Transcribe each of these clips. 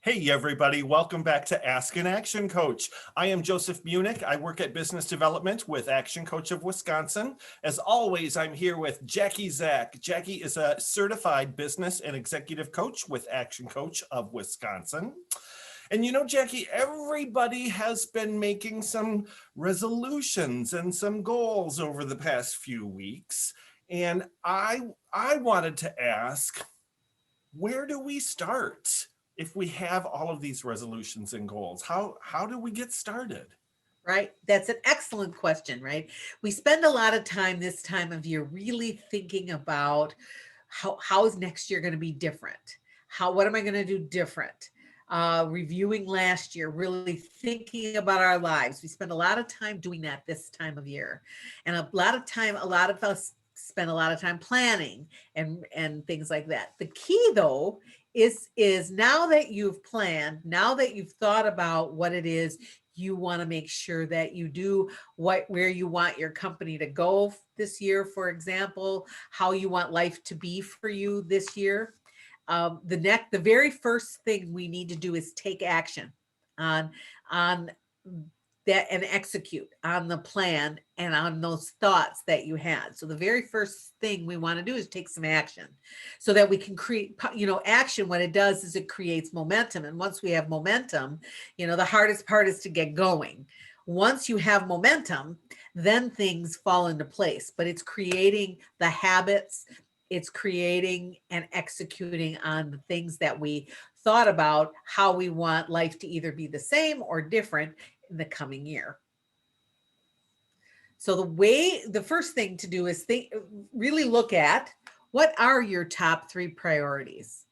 Hey everybody, welcome back to Ask an Action Coach. I am Joseph Muenich. I work at Business Development with ActionCOACH of Wisconsin. As always, I'm here with Jackie Zach. Jackie is a certified business and executive coach with ActionCOACH of Wisconsin. And you know, Jackie, everybody has been making some resolutions and some goals over the past few weeks. And I wanted to ask, where do we start? If we have all of these resolutions and goals, how do we get started? Right? That's an excellent question, right? We spend a lot of time this time of year really thinking about how is next year going to be different? What am I going to do different? Reviewing last year, really thinking about our lives. We spend a lot of time doing that this time of year. And a lot of us spend a lot of time planning and things like that. The key though is now that you've planned, now that you've thought about what it is you want to make sure that you do, where you want your company to go this year, for example, how you want life to be for you this year. The very first thing we need to do is take action on that and execute on the plan and on those thoughts that you had. So the very first thing we want to do is take some action so that we can create, action. What it does is it creates momentum. And once we have momentum, the hardest part is to get going. Once you have momentum, then things fall into place, but it's creating the habits, it's creating and executing on the things that we thought about, how we want life to either be the same or different in the coming year. So the first thing to do is really look at what are your top 3 priorities.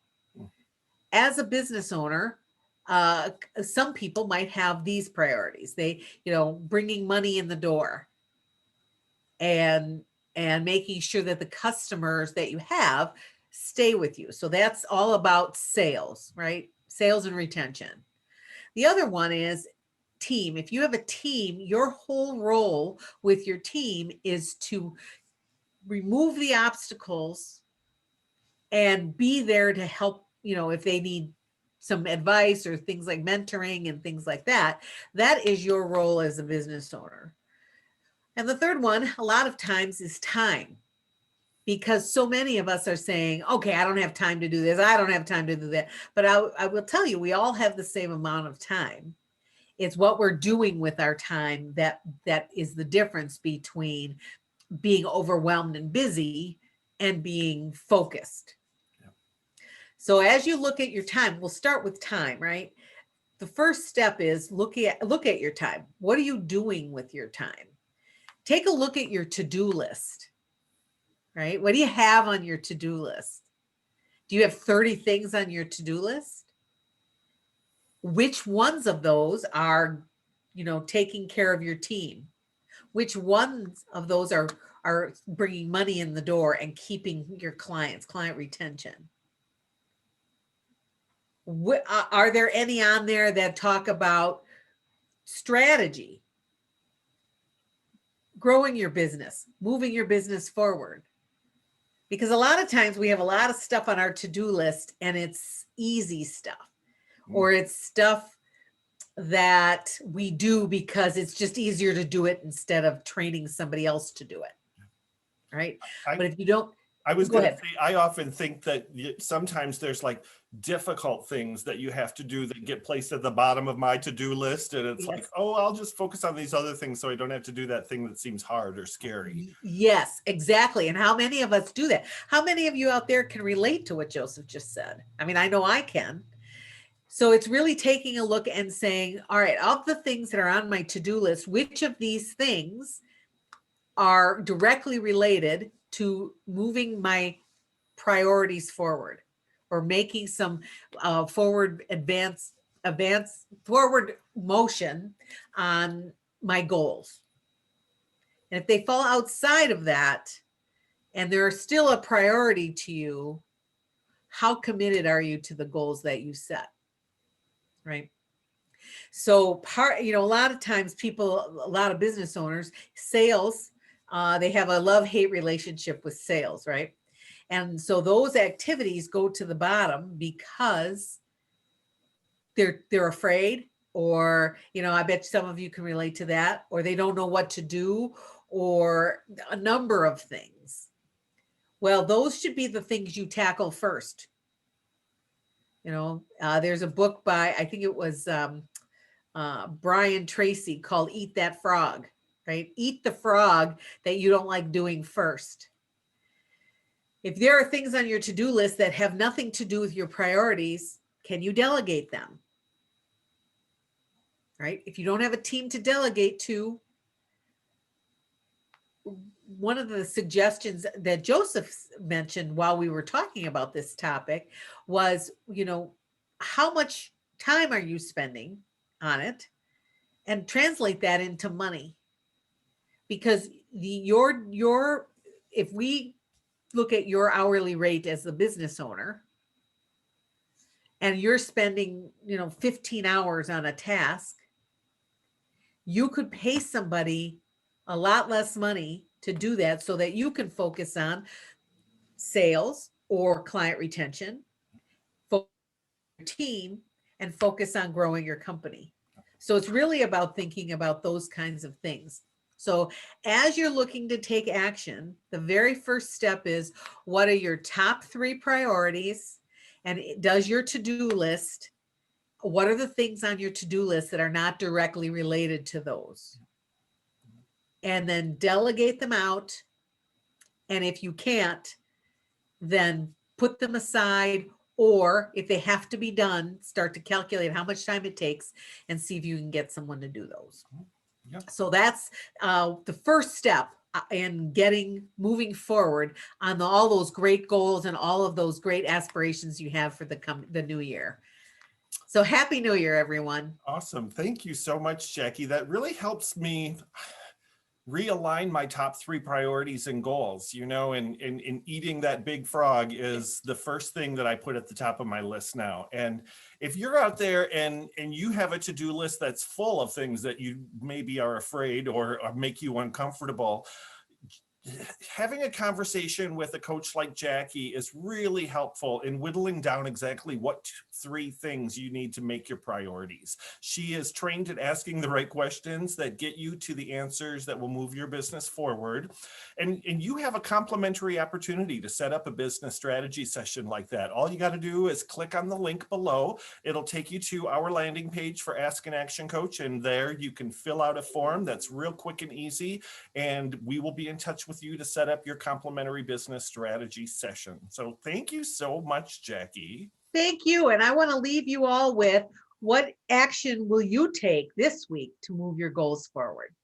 As a business owner, some people might have these priorities. Bringing money in the door and making sure that the customers that you have stay with you. So that's all about sales, right? Sales and retention. The other one is team. If you have a team, your whole role with your team is to remove the obstacles and be there to help, if they need some advice or things like mentoring and things like that. That is your role as a business owner. And the third one, a lot of times, is time. Because so many of us are saying, okay, I don't have time to do this. I don't have time to do that. But I will tell you, we all have the same amount of time. It's what we're doing with our time that is the difference between being overwhelmed and busy and being focused. Yeah. So as you look at your time, we'll start with time, right? The first step is look at your time. What are you doing with your time? Take a look at your to-do list, right? What do you have on your to-do list? Do you have 30 things on your to-do list? Which ones of those are, taking care of your team? Which ones of those are bringing money in the door and keeping your client retention? Are there any on there that talk about strategy, growing your business, moving your business forward? Because a lot of times we have a lot of stuff on our to-do list and it's easy stuff. Or it's stuff that we do because it's just easier to do it instead of training somebody else to do it. Right? But if you don't, I was going to say, I often think that sometimes there's like difficult things that you have to do that get placed at the bottom of my to-do list. And it's like, oh, I'll just focus on these other things so I don't have to do that thing that seems hard or scary. Yes, exactly. And how many of us do that? How many of you out there can relate to what Joseph just said? I mean, I know I can. So it's really taking a look and saying, all right, of the things that are on my to-do list, which of these things are directly related to moving my priorities forward or making some forward motion on my goals? And if they fall outside of that and they're still a priority to you, how committed are you to the goals that you set? Right. So a lot of times a lot of business owners, sales, they have a love-hate relationship with sales, right? And so those activities go to the bottom because they're afraid, or, I bet some of you can relate to that, or they don't know what to do, or a number of things. Well, those should be the things you tackle first. There's a book by, I think it was Brian Tracy, called Eat That Frog, right? Eat the frog that you don't like doing first. If there are things on your to-do list that have nothing to do with your priorities, can you delegate them? Right? If you don't have a team to delegate to, one of the suggestions that Joseph mentioned while we were talking about this topic was, how much time are you spending on it, and translate that into money. Because if we look at your hourly rate as the business owner, and you're spending, 15 hours on a task, you could pay somebody a lot less money to do that, so that you can focus on sales or client retention, focus on your team, and focus on growing your company. So it's really about thinking about those kinds of things. So as you're looking to take action, the very first step is, what are your top 3 priorities? And does your to-do list, what are the things on your to-do list that are not directly related to those? And then delegate them out. And if you can't, then put them aside, or if they have to be done, start to calculate how much time it takes and see if you can get someone to do those. Yep. So that's the first step in moving forward on all those great goals and all of those great aspirations you have for the new year. So happy New Year, everyone. Awesome. Thank you so much, Jackie. That really helps me realign my top 3 priorities and goals, and eating that big frog is the first thing that I put at the top of my list now. And if you're out there and you have a to-do list that's full of things that you maybe are afraid or make you uncomfortable, having a conversation with a coach like Jackie is really helpful in whittling down exactly what 3 things you need to make your priorities. She is trained at asking the right questions that get you to the answers that will move your business forward. And you have a complimentary opportunity to set up a business strategy session like that. All you got to do is click on the link below. It'll take you to our landing page for Ask an Action Coach, and there you can fill out a form that's real quick and easy, and we will be in touch with you to set up your complimentary business strategy session. So thank you so much, Jackie. Thank you. And I want to leave you all with, what action will you take this week to move your goals forward?